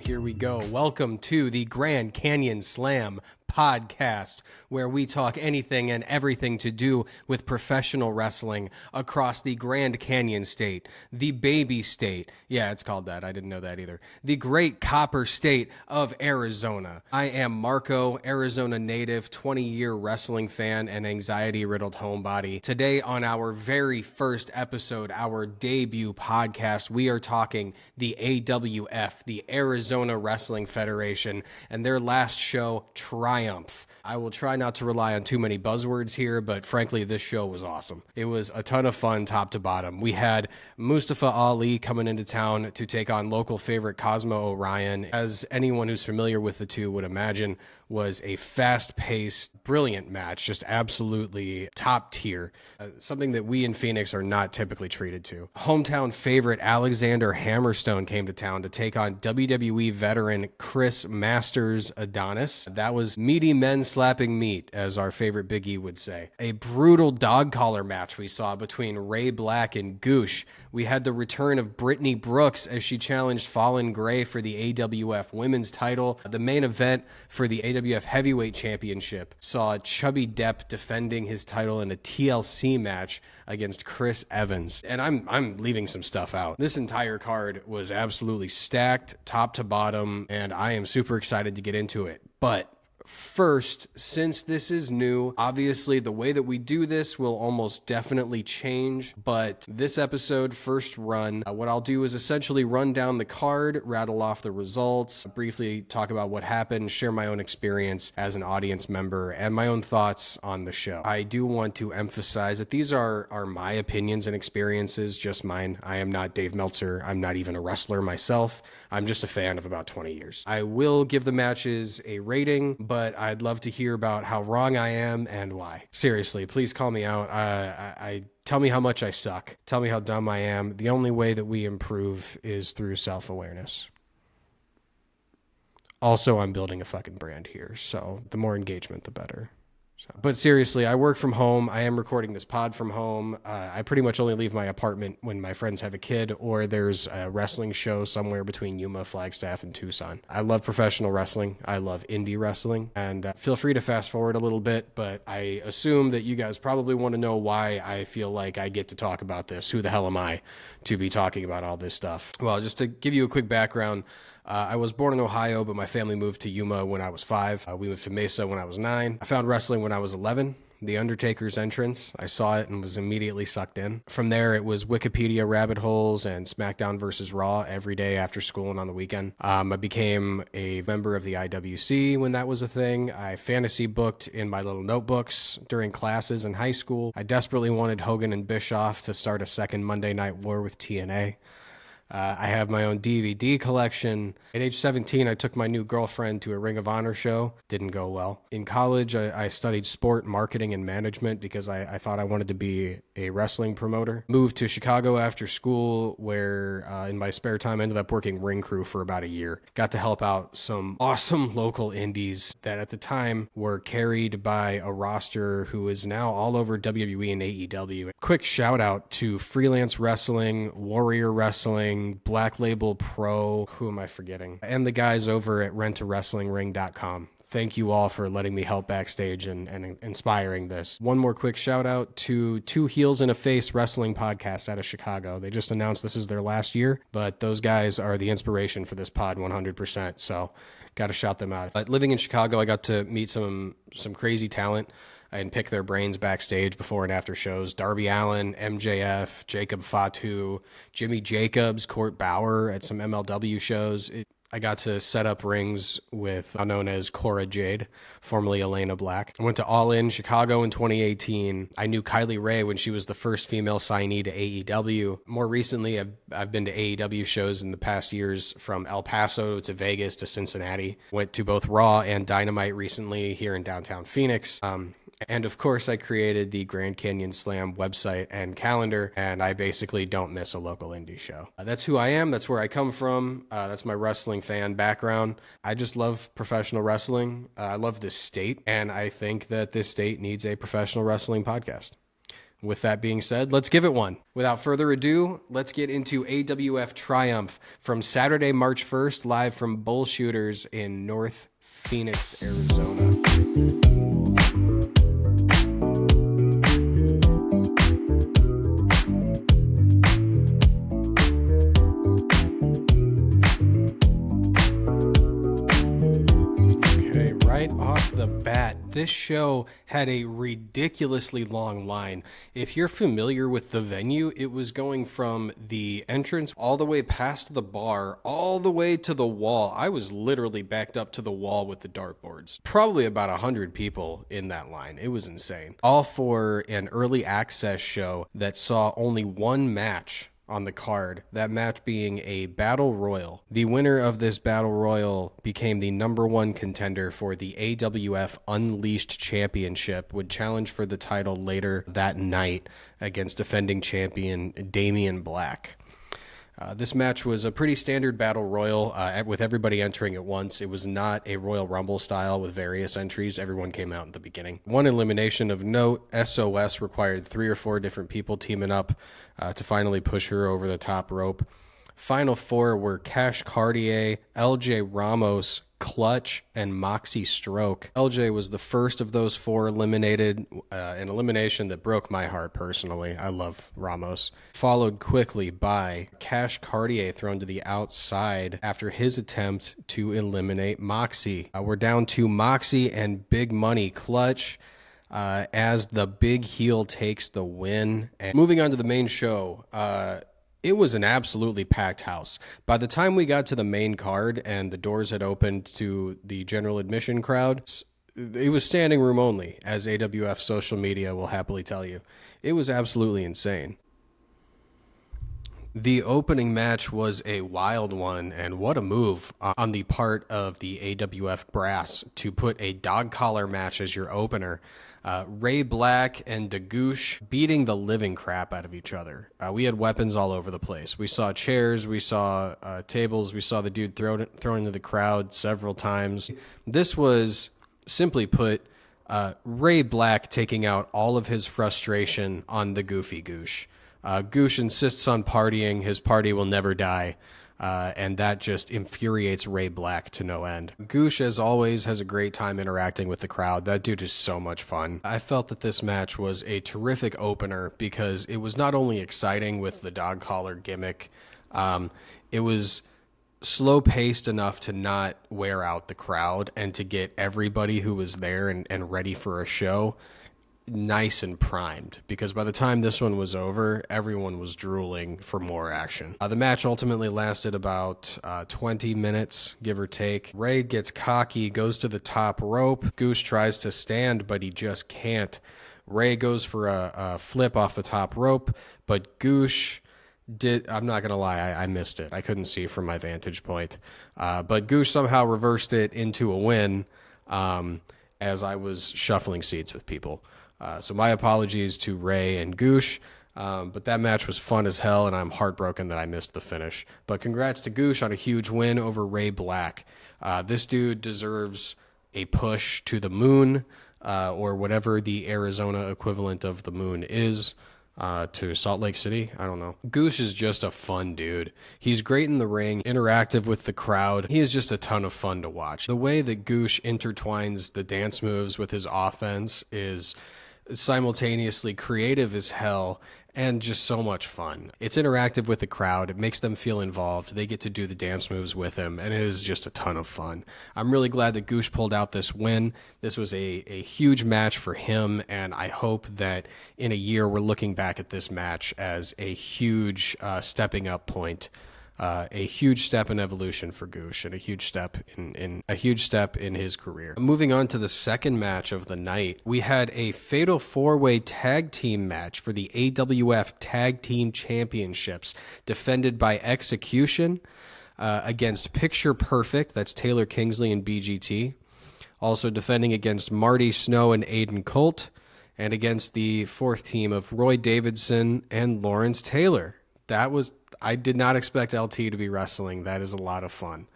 Here we go. Welcome to the Grand Canyon Slam podcast, where we talk anything and everything to do with professional wrestling across the Grand Canyon State, the baby state. Yeah, it's called that. I didn't know that either. The great copper state of Arizona. I am Marco, Arizona native, 20-year wrestling fan and anxiety-riddled homebody. Today on our very first episode, our debut podcast, we are talking the AWF, the Arizona Wrestling Federation, and their last show, Triumph. I will try not to rely on too many buzzwords here, but frankly, this show was awesome. It was a ton of fun top to bottom. We had Mustafa Ali coming into town to take on local favorite Cosmo Orion. As anyone who's familiar with the two would imagine, was a fast-paced, brilliant match, just absolutely top tier. Something that we in Phoenix are not typically treated to. Hometown favorite Alexander Hammerstone came to town to take on WWE veteran Chris Masters Adonis. That was meaty men slapping meat, as our favorite Big E would say. A brutal dog collar match we saw between Ray Black and Goosh. We had the return of Brittany Brooks as she challenged Fallen Gray for the AWF women's title. The main event for the AWF Heavyweight Championship saw Chubby Depp defending his title in a TLC match against Chris Evans. And I'm leaving some stuff out. This entire card was absolutely stacked, top to bottom, and I am super excited to get into it. But first, since this is new, obviously the way that we do this will almost definitely change, but this episode, first run, what I'll do is essentially run down the card, rattle off the results, briefly talk about what happened, share my own experience as an audience member, and my own thoughts on the show. I do want to emphasize that these are my opinions and experiences, just mine. I am not Dave Meltzer. I'm not even a wrestler myself. I'm just a fan of about 20 years. I will give the matches a rating, but I'd love to hear about how wrong I am and why. Seriously, please call me out. I tell me how much I suck. Tell me how dumb I am. The only way that we improve is through self-awareness. Also, I'm building a fucking brand here, so the more engagement, the better. But seriously, I work from home. I am recording this pod from home. I pretty much only leave my apartment when my friends have a kid or there's a wrestling show somewhere between Yuma, Flagstaff, and Tucson. I love professional wrestling. I love indie wrestling. And feel free to fast forward a little bit, but I assume that you guys probably want to know why I feel like I get to talk about this. Who the hell am I to be talking about all this stuff? Well, just to give you a quick background, I was born in Ohio, but my family moved to Yuma when I was 5. We moved to Mesa when I was 9. I found wrestling when I was 11. The Undertaker's entrance, I saw it and was immediately sucked in. From there, it was Wikipedia rabbit holes and SmackDown versus Raw every day after school and on the weekend. I became a member of the IWC when that was a thing. I fantasy booked in my little notebooks during classes in high school. I desperately wanted Hogan and Bischoff to start a second Monday Night War with TNA. I have my own DVD collection. At age 17, I took my new girlfriend to a Ring of Honor show. Didn't go well. In college, I studied sport marketing and management because I thought I wanted to be a wrestling promoter. Moved to Chicago after school where in my spare time I ended up working ring crew for about a year. Got to help out some awesome local indies that at the time were carried by a roster who is now all over WWE and AEW. Quick shout out to Freelance Wrestling, Warrior Wrestling, Black Label Pro, who am I forgetting? And the guys over at rentawrestlingring.com. Thank you all for letting me help backstage and inspiring this. One more quick shout out to Two Heels and a Face Wrestling Podcast out of Chicago. They just announced this is their last year, but those guys are the inspiration for this pod 100%. So got to shout them out. But living in Chicago, I got to meet some crazy talent and pick their brains backstage before and after shows. Darby Allin, MJF, Jacob Fatu, Jimmy Jacobs, Court Bauer at some MLW shows. I got to set up rings with known as Cora Jade, formerly Elena Black. I went to All In Chicago in 2018. I knew Kylie Ray when she was the first female signee to AEW. More recently, I've been to AEW shows in the past years from El Paso to Vegas to Cincinnati. Went to both Raw and Dynamite recently here in downtown Phoenix. And of course, I created the Grand Canyon Slam website and calendar, and I basically don't miss a local indie show. That's who I am. That's where I come from. That's my wrestling fan background. I just love professional wrestling. I love this state, and I think that this state needs a professional wrestling podcast. With that being said, let's give it one. Without further ado, let's get into AWF Triumph from Saturday, March 1st, live from Bull Shooters in North Phoenix, Arizona. Right off the bat, this show had a ridiculously long line. If you're familiar with the venue, it was going from the entrance all the way past the bar, all the way to the wall. I was literally backed up to the wall with the dartboards. Probably about 100 people in that line. It was insane. All for an early access show that saw only one match on the card, that match being a battle royal. The winner of this battle royal became the #1 contender for the AWF Unleashed Championship, would challenge for the title later that night against defending champion Damian Black. This match was a pretty standard battle royal with everybody entering at once. It was not a Royal Rumble style with various entries. Everyone came out in the beginning. One elimination of note, SOS required 3 or 4 different people teaming up to finally push her over the top rope. Final 4 were Cash Cartier, LJ Ramos, Clutch, and Moxie Stroke. LJ was the first of those 4 eliminated, an elimination that broke my heart personally. I love Ramos. Followed quickly by Cash Cartier thrown to the outside after his attempt to eliminate Moxie. We're down to Moxie and Big Money Clutch as the big heel takes the win. And moving on to the main show, it was an absolutely packed house. By the time we got to the main card and the doors had opened to the general admission crowd, it was standing room only, as AWF social media will happily tell you. It was absolutely insane. The opening match was a wild one, and what a move on the part of the AWF brass to put a dog collar match as your opener. Ray Black and Dagoosh beating the living crap out of each other. We had weapons all over the place. We saw chairs, we saw tables, we saw the dude thrown into the crowd several times. This was, simply put, Ray Black taking out all of his frustration on the Goofy Goosh. Goosh insists on partying. His party will never die. And that just infuriates Ray Black to no end. Goosh, as always, has a great time interacting with the crowd. That dude is so much fun. I felt that this match was a terrific opener because it was not only exciting with the dog collar gimmick, it was slow-paced enough to not wear out the crowd and to get everybody who was there and ready for a show nice and primed, because by the time this one was over, everyone was drooling for more action. The match ultimately lasted about 20 minutes, give or take. Ray gets cocky, goes to the top rope. Goose tries to stand, but he just can't. Ray goes for a flip off the top rope, but Goose I'm not going to lie, I missed it. I couldn't see from my vantage point. But Goose somehow reversed it into a win as I was shuffling seats with people. So my apologies to Ray and Goosh, but that match was fun as hell, and I'm heartbroken that I missed the finish. But congrats to Goosh on a huge win over Ray Black. This dude deserves a push to the moon, or whatever the Arizona equivalent of the moon is, to Salt Lake City. I don't know. Goosh is just a fun dude. He's great in the ring, interactive with the crowd. He is just a ton of fun to watch. The way that Goosh intertwines the dance moves with his offense is simultaneously creative as hell and just so much fun. It's interactive with the crowd. It makes them feel involved. They get to do the dance moves with him, and it is just a ton of fun. I'm really glad that Goosh pulled out this win. This was a huge match for him, and I hope that in a year we're looking back at this match as a huge stepping up point. A huge step in evolution for Goosh, and a huge step in his career. Moving on to the second match of the night, we had a fatal 4-way tag team match for the AWF Tag Team Championships, defended by Execution against Picture Perfect, that's Taylor Kingsley and BGT, also defending against Marty Snow and Aiden Colt, and against the fourth team of Roy Davidson and Lawrence Taylor. I did not expect LT to be wrestling. That is a lot of fun.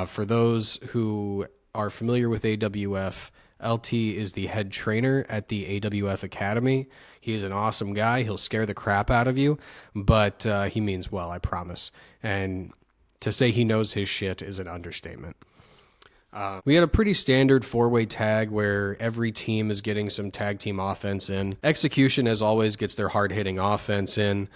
For those who are familiar with AWF, LT is the head trainer at the AWF Academy. He is an awesome guy. He'll scare the crap out of you, but he means well, I promise. And to say he knows his shit is an understatement. We had a pretty standard four-way tag where every team is getting some tag team offense in. Execution, as always, gets their hard-hitting offense in,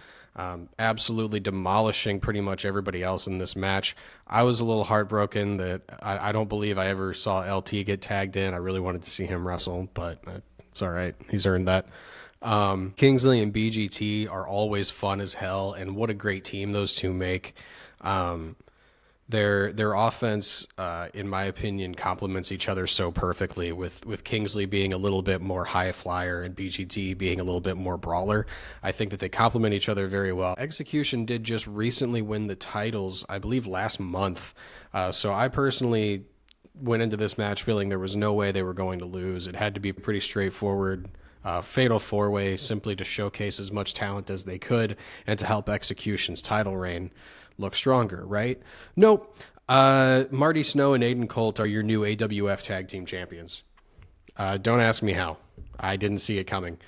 absolutely demolishing pretty much everybody else in this match. I was a little heartbroken that I don't believe I ever saw LT get tagged in. I really wanted to see him wrestle, but it's all right. He's earned that. Kingsley and BGT are always fun as hell, and what a great team those two make. Their offense, in my opinion, complements each other so perfectly, with Kingsley being a little bit more high flyer and BGT being a little bit more brawler. I think that they complement each other very well. Execution did just recently win the titles, I believe last month. So I personally went into this match feeling there was no way they were going to lose. It had to be pretty straightforward. Fatal four-way, simply to showcase as much talent as they could and to help Execution's title reign look stronger, right? Nope. Marty Snow and Aiden Colt are your new AWF tag team champions. Don't ask me how. I didn't see it coming.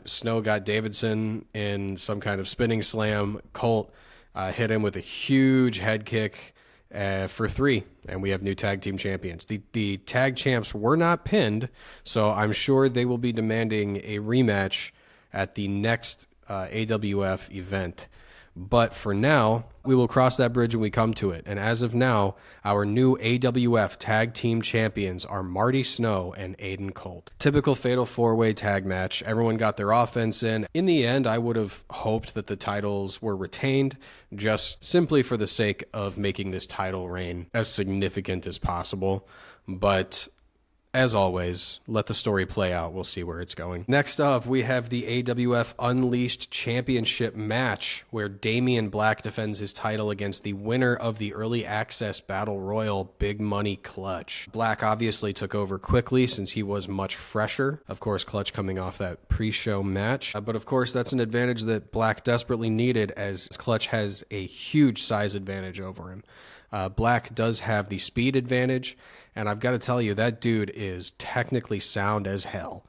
Snow got Davidson in some kind of spinning slam. Colt hit him with a huge head kick for 3, and we have new tag team champions. The tag champs were not pinned, so I'm sure they will be demanding a rematch at the next AWF event. But for now, we will cross that bridge when we come to it. And as of now, our new AWF tag team champions are Marty Snow and Aiden Colt. Typical fatal four-way tag match. Everyone got their offense in. In the end, I would have hoped that the titles were retained just simply for the sake of making this title reign as significant as possible. But as always, let the story play out. We'll see where it's going. Next up, we have the AWF Unleashed Championship match, where Damian Black defends his title against the winner of the Early Access Battle Royal, Big Money Clutch. Black obviously took over quickly since he was much fresher. Of course, Clutch coming off that pre-show match. But of course, that's an advantage that Black desperately needed, as Clutch has a huge size advantage over him. Black does have the speed advantage, and I've got to tell you, that dude is technically sound as hell.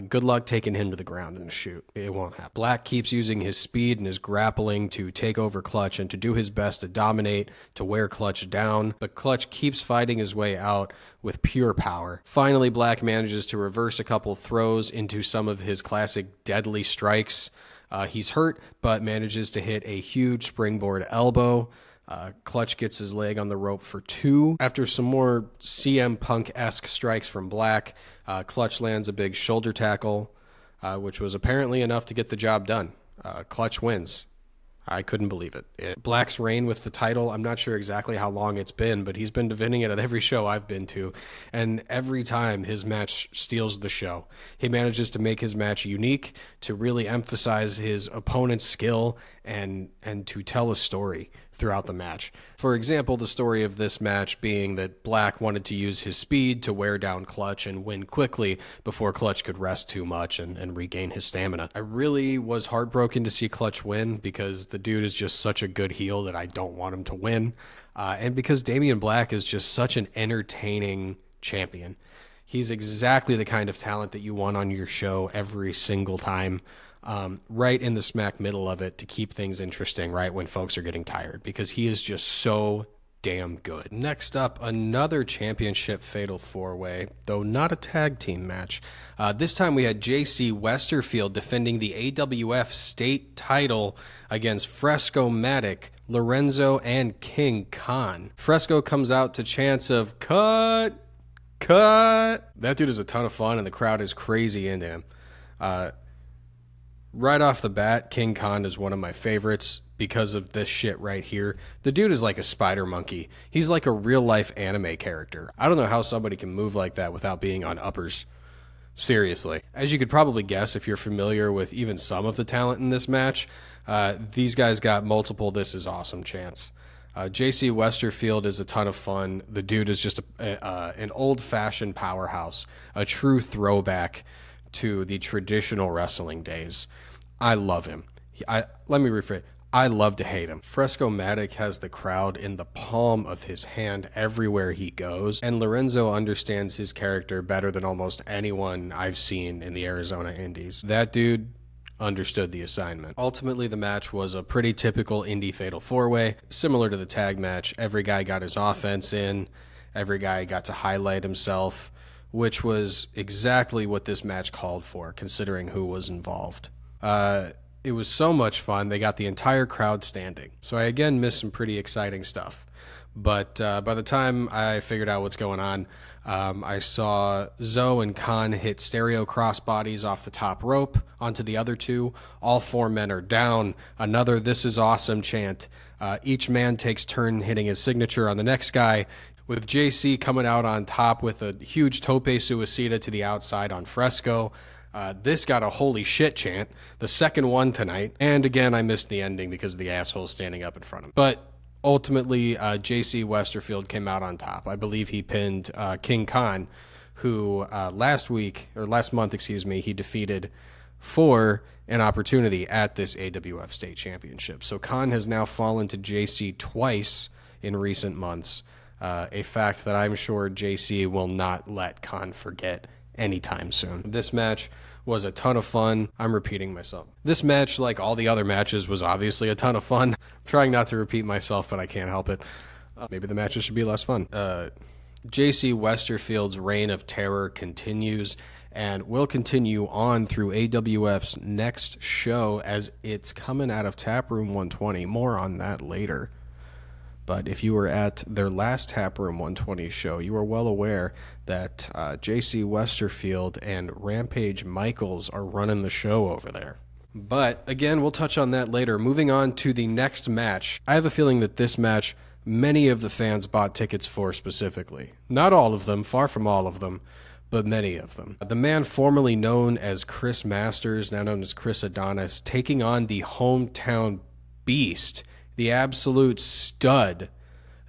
Good luck taking him to the ground in a shoot. It won't happen. Black keeps using his speed and his grappling to take over Clutch and to do his best to dominate, to wear Clutch down, but Clutch keeps fighting his way out with pure power. Finally, Black manages to reverse a couple throws into some of his classic deadly strikes. He's hurt, but manages to hit a huge springboard elbow. Clutch gets his leg on the rope for 2. After some more CM Punk-esque strikes from Black, Clutch lands a big shoulder tackle, which was apparently enough to get the job done. Clutch wins. I couldn't believe it. Black's reign with the title, I'm not sure exactly how long it's been, but he's been defending it at every show I've been to, and every time his match steals the show. He manages to make his match unique, to really emphasize his opponent's skill, and to tell a story throughout the match. For example, the story of this match being that Black wanted to use his speed to wear down Clutch and win quickly before Clutch could rest too much and regain his stamina. I really was heartbroken to see Clutch win, because the dude is just such a good heel that I don't want him to win. And because Damian Black is just such an entertaining champion. He's exactly the kind of talent that you want on your show every single time. Right in the smack middle of it to keep things interesting right when folks are getting tired, because he is just so damn good. Next up, another championship fatal four-way, though not a tag team match. This time we had JC Westerfield defending the AWF state title against Fresco-Matic, Lorenzo, and King Khan. Fresco comes out to chants of "Cut! Cut!" That dude is a ton of fun, and the crowd is crazy into him. Right off the bat, King Khan is one of my favorites because of this shit right here. The dude is like a spider monkey. He's like a real-life anime character. I don't know how somebody can move like that without being on uppers. Seriously. As you could probably guess if you're familiar with even some of the talent in this match, these guys got multiple "this is awesome" chants. JC Westerfield is a ton of fun. The dude is just an old-fashioned powerhouse, a true throwback to the traditional wrestling days. I love him. Let me rephrase. I love to hate him. Fresco-Matic has the crowd in the palm of his hand everywhere he goes, and Lorenzo understands his character better than almost anyone I've seen in the Arizona Indies. That dude understood the assignment. Ultimately, the match was a pretty typical indie fatal four-way, similar to the tag match. Every guy got his offense in, every guy got to highlight himself, which was exactly what this match called for, considering who was involved. It was so much fun. They got the entire crowd standing. So I again missed some pretty exciting stuff. But by the time I figured out what's going on, I saw Zoe and Khan hit stereo crossbodies off the top rope onto the other two. All four men are down. Another "This is awesome" chant. Each man takes turn hitting his signature on the next guy, with JC coming out on top with a huge tope suicida to the outside on Fresco. This got a "holy shit" chant, the second one tonight. And again, I missed the ending because of the asshole standing up in front of him. But ultimately, JC Westerfield came out on top. I believe he pinned King Khan, who last month, he defeated for an opportunity at this AWF State Championship. So Khan has now fallen to JC twice in recent months, a fact that I'm sure JC will not let Khan forget anytime soon. This match was a ton of fun. I'm repeating myself. This match, like all the other matches, was obviously a ton of fun. I'm trying not to repeat myself, but I can't help it. Maybe the matches should be less fun. JC Westerfield's reign of terror continues and will continue on through AWF's next show as it's coming out of Taproom 120. More on that later. But if you were at their last Taproom 120 show, you are well aware that JC Westerfield and Rampage Michaels are running the show over there. But again, we'll touch on that later. Moving on to the next match. I have a feeling that this match, many of the fans bought tickets for specifically. Not all of them, far from all of them, but many of them. The man formerly known as Chris Masters, now known as Chris Adonis, taking on the hometown beast, the absolute stud,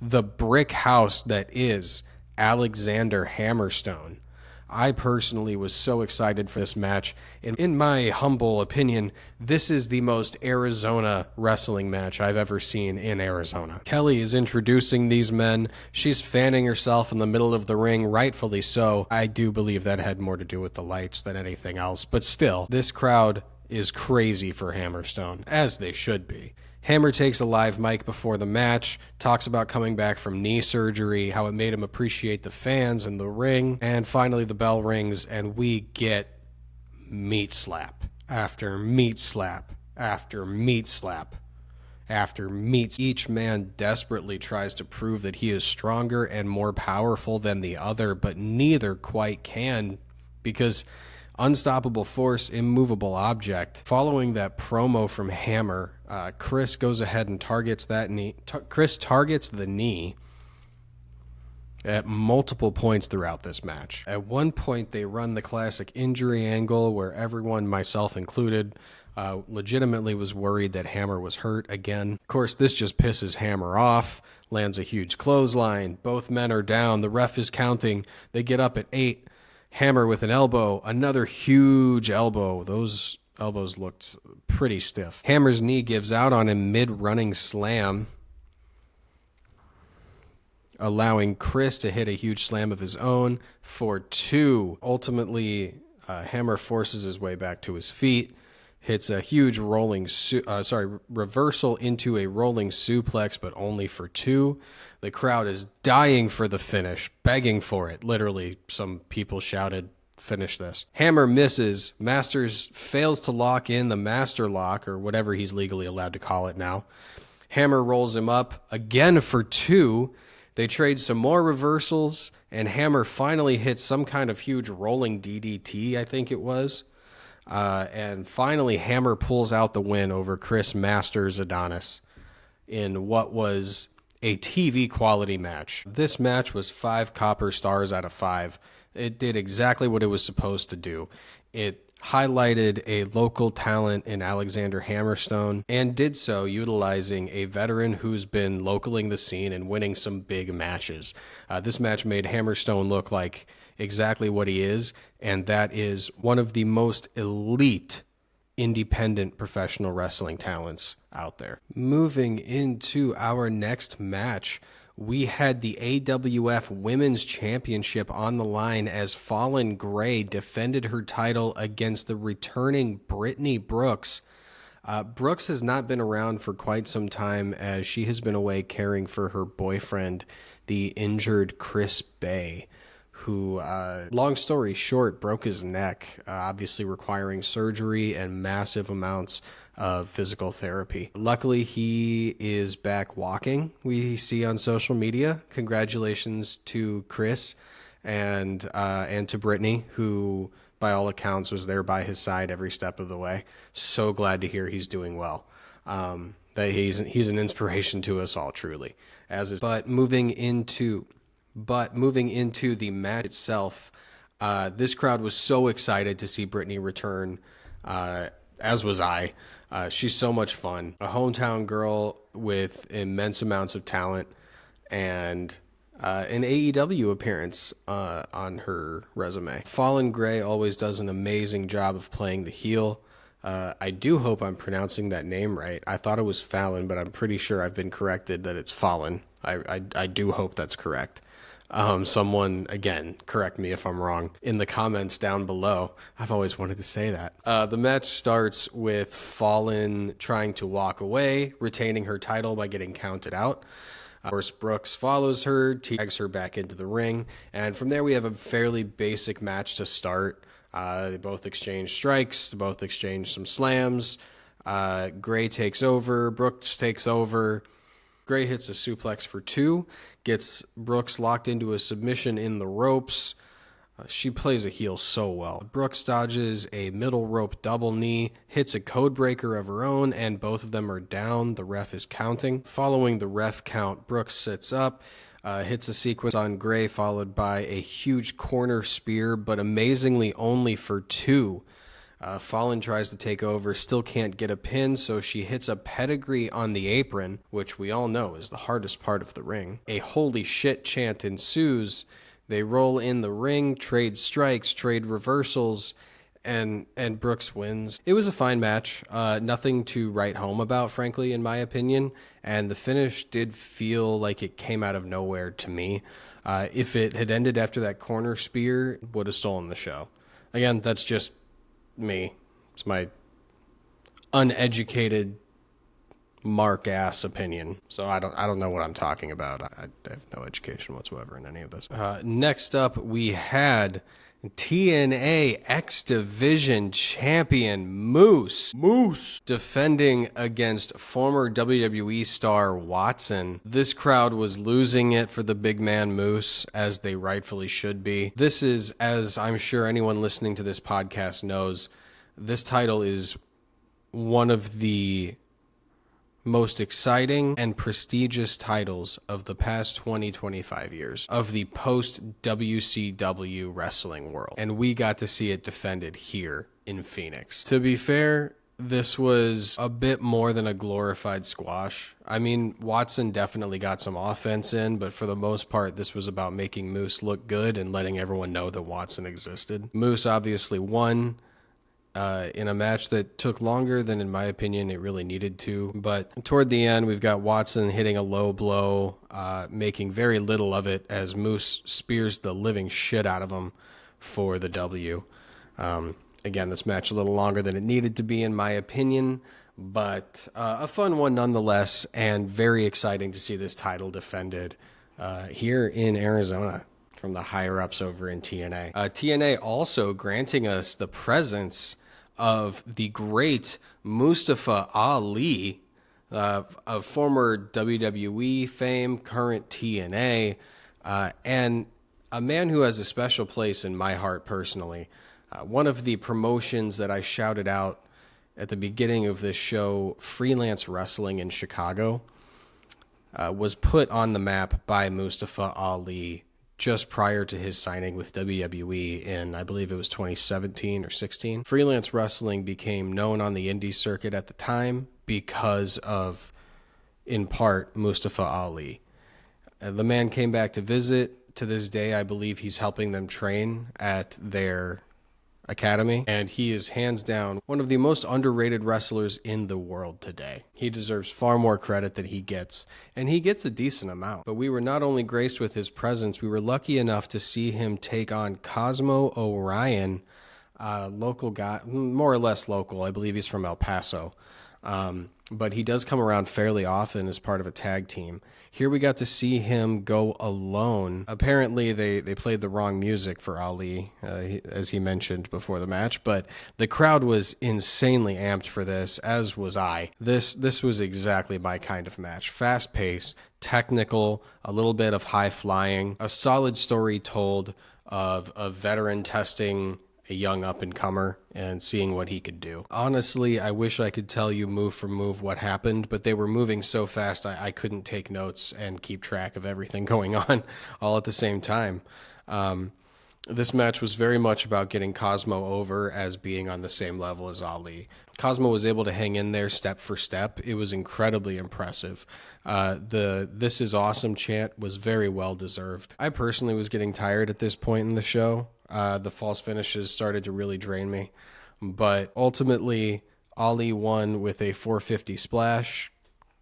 the brick house that is Alexander Hammerstone. I personally was so excited for this match. In my humble opinion, this is the most Arizona wrestling match I've ever seen in Arizona. Kelly is introducing these men. She's fanning herself in the middle of the ring, rightfully so. I do believe that had more to do with the lights than anything else, but still, this crowd is crazy for Hammerstone, as they should be. Hammer takes a live mic before the match, talks about coming back from knee surgery, how it made him appreciate the fans and the ring, and finally the bell rings and we get meat slap after meat slap after meat slap after meat. Each man desperately tries to prove that he is stronger and more powerful than the other, but neither quite can, because unstoppable force, immovable object. Following that promo from Hammer, Chris goes ahead and targets that knee. Chris targets the knee at multiple points throughout this match. At one point, they run the classic injury angle where everyone, myself included, legitimately was worried that Hammer was hurt again. Of course, this just pisses Hammer off, lands a huge clothesline. Both men are down. The ref is counting. They get up at 8. Hammer with an elbow, another huge elbow. Those elbows looked pretty stiff. Hammer's knee gives out on him mid-running slam, allowing Chris to hit a huge slam of his own for 2. Ultimately, Hammer forces his way back to his feet, hits a huge reversal into a rolling suplex, but only for 2. The crowd is dying for the finish, begging for it. Literally, some people shouted, "Finish this." Hammer misses. Masters fails to lock in the master lock, or whatever he's legally allowed to call it now. Hammer rolls him up again for 2. They trade some more reversals, and Hammer finally hits some kind of huge rolling DDT, I think it was. And finally, Hammer pulls out the win over Chris Masters Adonis in what was a TV quality match. This match was 5 copper stars out of 5. It did exactly what it was supposed to do. It highlighted a local talent in Alexander Hammerstone, and did so utilizing a veteran who's been localing the scene and winning some big matches. This match made Hammerstone look like exactly what he is, and that is one of the most elite independent professional wrestling talents out there. Moving into our next match, we had the AWF Women's Championship on the line as Fallen Gray defended her title against the returning Brittany Brooks. Brooks has not been around for quite some time as she has been away caring for her boyfriend, the injured Chris Bay, who, long story short, broke his neck, obviously requiring surgery and massive amounts of physical therapy. Luckily, he is back walking, we see on social media. Congratulations to Chris and to Brittany, who, by all accounts, was there by his side every step of the way. So glad to hear he's doing well. That he's an inspiration to us all, truly. But moving into the match itself, this crowd was so excited to see Brittany return, as was I. She's so much fun. A hometown girl with immense amounts of talent and an AEW appearance on her resume. Fallen Gray always does an amazing job of playing the heel. I do hope I'm pronouncing that name right. I thought it was Fallon, but I'm pretty sure I've been corrected that it's Fallen. I do hope that's correct. Someone, again, correct me if I'm wrong in the comments down below. I've always wanted to say that. The match starts with Fallen trying to walk away, retaining her title by getting counted out. Of course, Brooks follows her, tags her back into the ring, and from there we have a fairly basic match to start. They both exchange strikes, they both exchange some slams. Gray takes over, Brooks takes over. Gray hits a suplex for 2, gets Brooks locked into a submission in the ropes. She plays a heel so well. Brooks dodges a middle rope double knee, hits a code breaker of her own, and both of them are down. The ref is counting. Following the ref count, Brooks sits up, hits a sequence on Gray, followed by a huge corner spear, but amazingly only for 2. Fallen tries to take over, still can't get a pin, so she hits a pedigree on the apron, which we all know is the hardest part of the ring. A holy shit chant ensues. They roll in the ring, trade strikes, trade reversals, and Brooks wins. It was a fine match. Nothing to write home about, frankly, in my opinion, and the finish did feel like it came out of nowhere to me. If it had ended after that corner spear, it would have stolen the show. Again, that's just me. It's my uneducated mark-ass opinion. So I don't know what I'm talking about. I have no education whatsoever in any of this. Next up, we had TNA X Division champion Moose defending against former WWE star Watson. This crowd was losing it for the big man Moose, as they rightfully should be. This is, as I'm sure anyone listening to this podcast knows, this title is one of the most exciting and prestigious titles of the past 20-25 years of the post-WCW wrestling world. And we got to see it defended here in Phoenix. To be fair, this was a bit more than a glorified squash. I mean, Watson definitely got some offense in, but for the most part, this was about making Moose look good and letting everyone know that Watson existed. Moose obviously won in a match that took longer than, in my opinion, it really needed to. But toward the end, we've got Watson hitting a low blow, making very little of it as Moose spears the living shit out of him for the W. Again, this match a little longer than it needed to be, in my opinion, but a fun one nonetheless, and very exciting to see this title defended here in Arizona from the higher-ups over in TNA. TNA also granting us the presence of the great Mustafa Ali, of former WWE fame, current TNA, and a man who has a special place in my heart personally. One of the promotions that I shouted out at the beginning of this show, Freelance Wrestling in Chicago, was put on the map by Mustafa Ali just prior to his signing with WWE in, I believe it was 2017 or 16. Freelance wrestling became known on the indie circuit at the time because of, in part, Mustafa Ali. The man came back to visit. To this day, I believe he's helping them train at their Academy, and he is hands down one of the most underrated wrestlers in the world today. He deserves far more credit than he gets, and he gets a decent amount. But we were not only graced with his presence, we were lucky enough to see him take on Cosmo Orion, local guy, more or less local. I believe he's from El Paso. But he does come around fairly often as part of a tag team. Here we got to see him go alone. Apparently, they played the wrong music for Ali, as he mentioned before the match, but the crowd was insanely amped for this, as was I. This was exactly my kind of match. Fast-paced, technical, a little bit of high-flying, a solid story told of a veteran testing a young up-and-comer and seeing what he could do. Honestly, I wish I could tell you move for move what happened, but they were moving so fast I couldn't take notes and keep track of everything going on all at the same time. This match was very much about getting Cosmo over as being on the same level as Ali. Cosmo was able to hang in there step for step. It was incredibly impressive. The "This is awesome" chant was very well deserved. I personally was getting tired at this point in the show. The false finishes started to really drain me. But ultimately, Ali won with a 450 splash.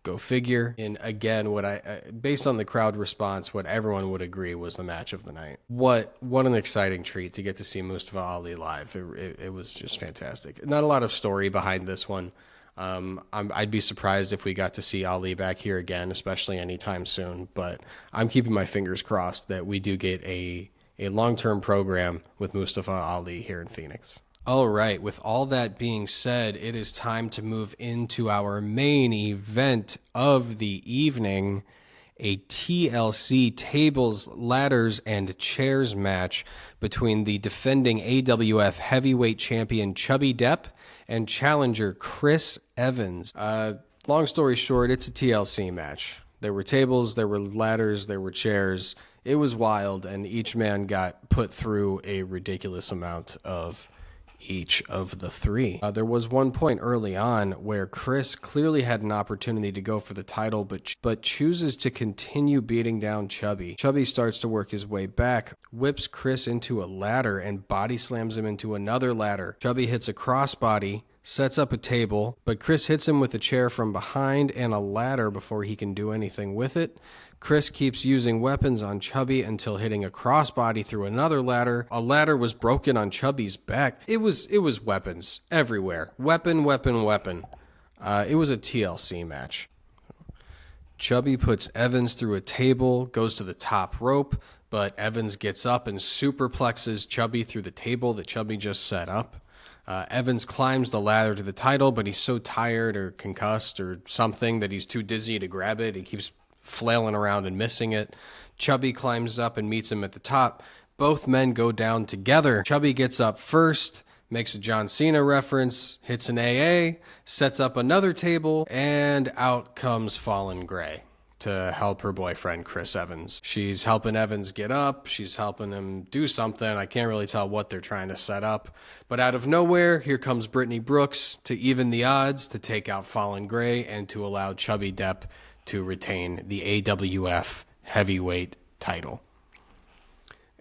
Go figure. And again, what based on the crowd response, what everyone would agree was the match of the night. What an exciting treat to get to see Mustafa Ali live. It was just fantastic. Not a lot of story behind this one. I'd be surprised if we got to see Ali back here again, especially anytime soon. But I'm keeping my fingers crossed that we do get a long-term program with Mustafa Ali here in Phoenix. All right, with all that being said, it is time to move into our main event of the evening, a TLC tables, ladders, and chairs match between the defending AWF heavyweight champion Chubby Depp and challenger Chris Evans. Long story short, it's a TLC match. There were tables, there were ladders, there were chairs. It was wild, and each man got put through a ridiculous amount of each of the three. There was one point early on where Chris clearly had an opportunity to go for the title, but chooses to continue beating down Chubby. Chubby starts to work his way back, whips Chris into a ladder, and body slams him into another ladder. Chubby hits a crossbody, sets up a table, but Chris hits him with a chair from behind and a ladder before he can do anything with it. Chris keeps using weapons on Chubby until hitting a crossbody through another ladder. A ladder was broken on Chubby's back. It was weapons everywhere. Weapon. It was a TLC match. Chubby puts Evans through a table, goes to the top rope, but Evans gets up and superplexes Chubby through the table that Chubby just set up. Evans climbs the ladder to the title, but he's so tired or concussed or something that he's too dizzy to grab it. He keeps flailing around and missing it. Chubby climbs up and meets him at the top. Both men go down together. Chubby gets up first, makes a John Cena reference, hits an AA, sets up another table, and out comes Fallen Gray to help her boyfriend, Chris Evans. She's helping Evans get up. She's helping him do something. I can't really tell what they're trying to set up. But out of nowhere, here comes Brittany Brooks to even the odds, to take out Fallen Gray, and to allow Chubby Depp to retain the AWF heavyweight title.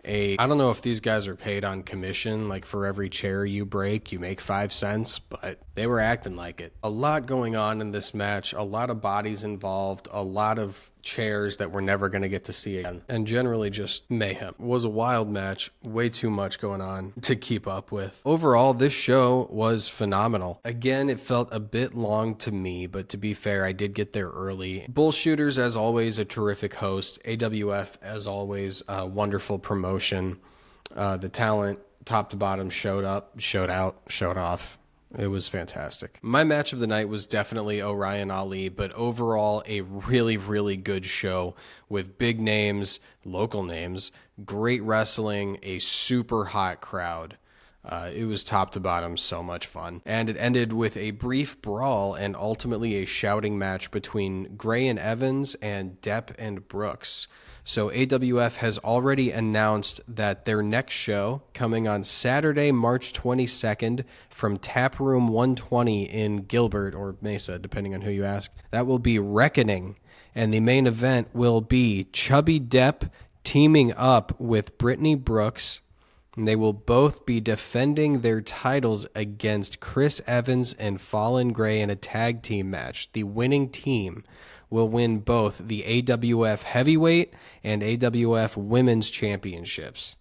I don't know if these guys are paid on commission, like for every chair you break, you make 5 cents, but they were acting like it. A lot going on in this match, a lot of bodies involved, a lot of chairs that we're never going to get to see again, and generally just mayhem. It was a wild match, way too much going on to keep up with. Overall, this show was phenomenal. Again, it felt a bit long to me, but to be fair, I did get there early. Bullshooters, as always, a terrific host. AWF, as always, a wonderful promotion. The talent, top to bottom, showed up, showed out, showed off. It was fantastic. My match of the night was definitely Orion Ali, but overall a really, really good show with big names, local names, great wrestling, a super hot crowd. It was top to bottom so much fun. And it ended with a brief brawl and ultimately a shouting match between Gray and Evans and Depp and Brooks. So AWF has already announced that their next show, coming on Saturday, March 22nd, from Tap Room 120 in Gilbert, or Mesa, depending on who you ask, that will be Reckoning. And the main event will be Chubby Depp teaming up with Brittany Brooks And they will both be defending their titles against Chris Evans and Fallon Gray in a tag team match. The winning team will win both the AWF Heavyweight and AWF Women's Championships.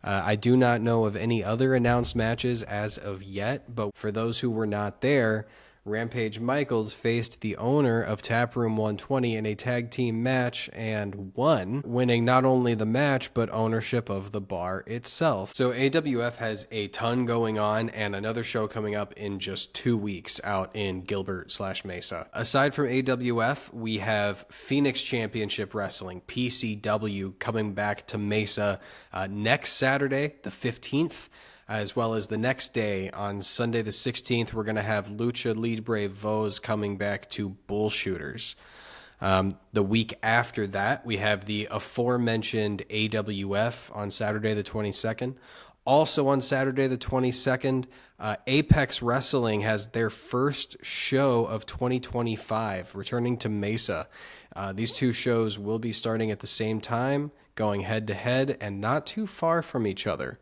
I do not know of any other announced matches as of yet, but for those who were not there, Rampage Michaels faced the owner of Taproom 120 in a tag team match and won, winning not only the match, but ownership of the bar itself. So AWF has a ton going on and another show coming up in just 2 weeks out in Gilbert/Mesa. Aside from AWF, we have Phoenix Championship Wrestling, PCW, coming back to Mesa next Saturday, the 15th. As well as the next day, on Sunday the 16th, we're going to have Lucha Libre Voz coming back to Bullshooters. The week after that, we have the aforementioned AWF on Saturday the 22nd. Also on Saturday the 22nd, Apex Wrestling has their first show of 2025, returning to Mesa. These two shows will be starting at the same time, going head-to-head, and not too far from each other.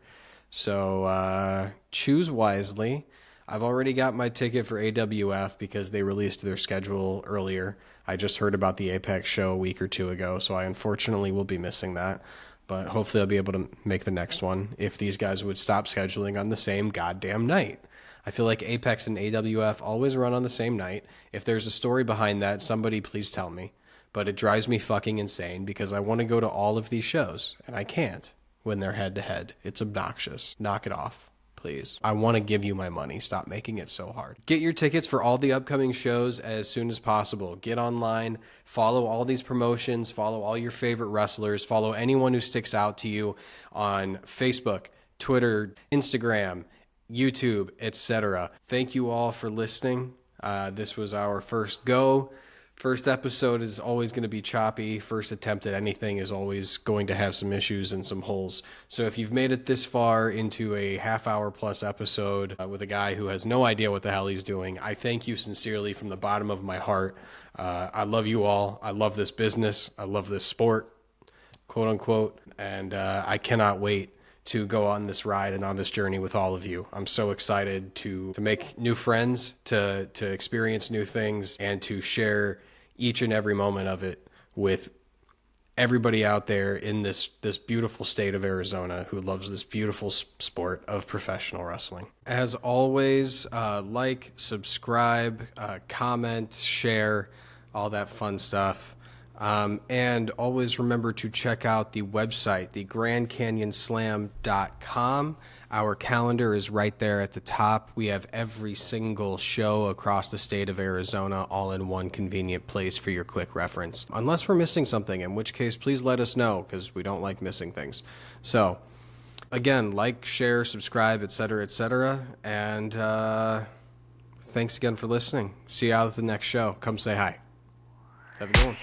So choose wisely. I've already got my ticket for AWF because they released their schedule earlier. I just heard about the Apex show a week or two ago, so I unfortunately will be missing that. But hopefully I'll be able to make the next one if these guys would stop scheduling on the same goddamn night. I feel like Apex and AWF always run on the same night. If there's a story behind that, somebody please tell me. But it drives me fucking insane because I want to go to all of these shows, and I can't. When they're head-to-head. It's obnoxious. Knock it off, please. I want to give you my money. Stop making it so hard. Get your tickets for all the upcoming shows as soon as possible. Get online, follow all these promotions, follow all your favorite wrestlers, follow anyone who sticks out to you on Facebook, Twitter, Instagram, YouTube, etc. Thank you all for listening. This was our first go. First episode is always going to be choppy. First attempt at anything is always going to have some issues and some holes. So if you've made it this far into a half-hour plus episode with a guy who has no idea what the hell he's doing, I thank you sincerely from the bottom of my heart. I love you all. I love this business. I love this sport, quote unquote. And I cannot wait to go on this ride and on this journey with all of you. I'm so excited to make new friends, to experience new things, and to share each and every moment of it with everybody out there in this beautiful state of Arizona who loves this beautiful sport of professional wrestling. As always, like, subscribe, comment, share, all that fun stuff. And always remember to check out the website, thegrandcanyonslam.com. Our calendar is right there at the top. We have every single show across the state of Arizona all in one convenient place for your quick reference. Unless we're missing something, in which case please let us know because we don't like missing things. So again, like, share, subscribe, etc., etc. And thanks again for listening. See you out at the next show. Come say hi. Have a good one.